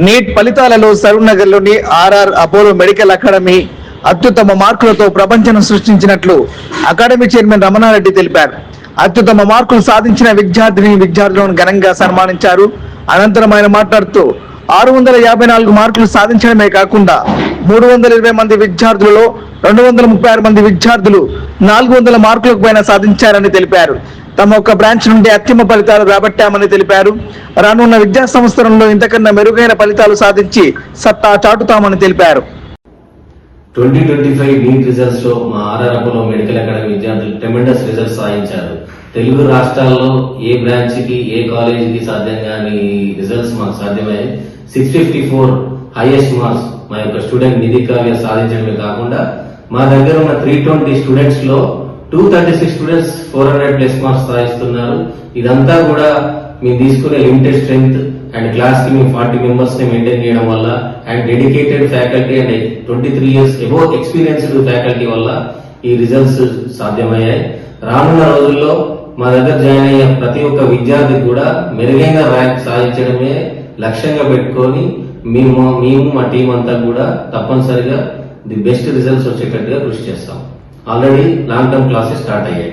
Neat ఫలితాలలో సరూర్నగర్లోని RR Apollo medical academy అత్యుత్తమ మార్కులతో ప్రపంచం సృష్టించినట్లు అకాడమీ చైర్మన్ రమణారెడ్డి తెలిపారు. అత్యుత్తమ మార్కులు సాధించిన విద్యార్థులను ఘనంగా సన్మానించారు. అనంతరం ఆయన మాట్లాడుతూ 654 మార్కులు సాధించడమే కాకుండా 320 మంది విద్యార్థులలో 236 మంది విద్యార్థులు 400 మార్కులకు పైన సాధించారని తెలిపారు. తమ ఒక్క బ్రాంచ్ నుండి అత్యుత్తమ ఫలితాలు రాబట్టామని తెలిపారు. రానున్న విద్యా సంవత్సరంలో ఇంతకన్నా మెరుగైన ఫలితాలు సాధించి సత్తా చాటుతామని తెలిపారు. 2025 నీట్ రిజల్ట్స్ లో మా ఆర్ఆర్ అపోలో మెడికల్ అకాడమీ విద్యార్థులు ట్రెమెండస్ రిజల్ట్స్ సాధించారు. తెలుగు రాష్ట్రాల్లో ఏ బ్రాంచ్ కి ఏ కాలేజ్ కి సాధ్యం కాని రిజల్ట్స్ మాకు సాధ్యమయ్యాయి. 654 హైయెస్ట్ మార్క్స్ మా యొక్క స్టూడెంట్ నిధి కావ్య సాధించడమే కాకుండా మా దగ్గర ఉన్న 320 స్టూడెంట్స్ లో 236 స్టూడెంట్స్ 400+ మార్క్స్ సాధిస్తున్నారు. ఇదంతా కూడా మేము తీసుకునే లిమిటెడ్ స్ట్రెంగ్త్ అండ్ క్లాస్ కి మేము 40 మెంబర్స్ ని మెయింటైన్ చేయడం వల్ల and dedicated faculty and 23 years above experienced faculty వల్ల ఈ రిజల్ట్స్ సాధ్యమయ్యాయి. రానున్న రోజుల్లో మా దగ్గర జాయిన్ అయ్యే ప్రతి ఒక్క విద్యార్థికి కూడా మెరుగైన ర్యాంక్ సాధించడమే లక్ష్యంగా పెట్టుకొని మేము మా టీం అంతా కూడా తప్పనిసరిగా ది బెస్ట్ రిజల్ట్స్ వచ్చేటట్టుగా కృషి చేస్తాం. Already long term classes start అయ్యాయి.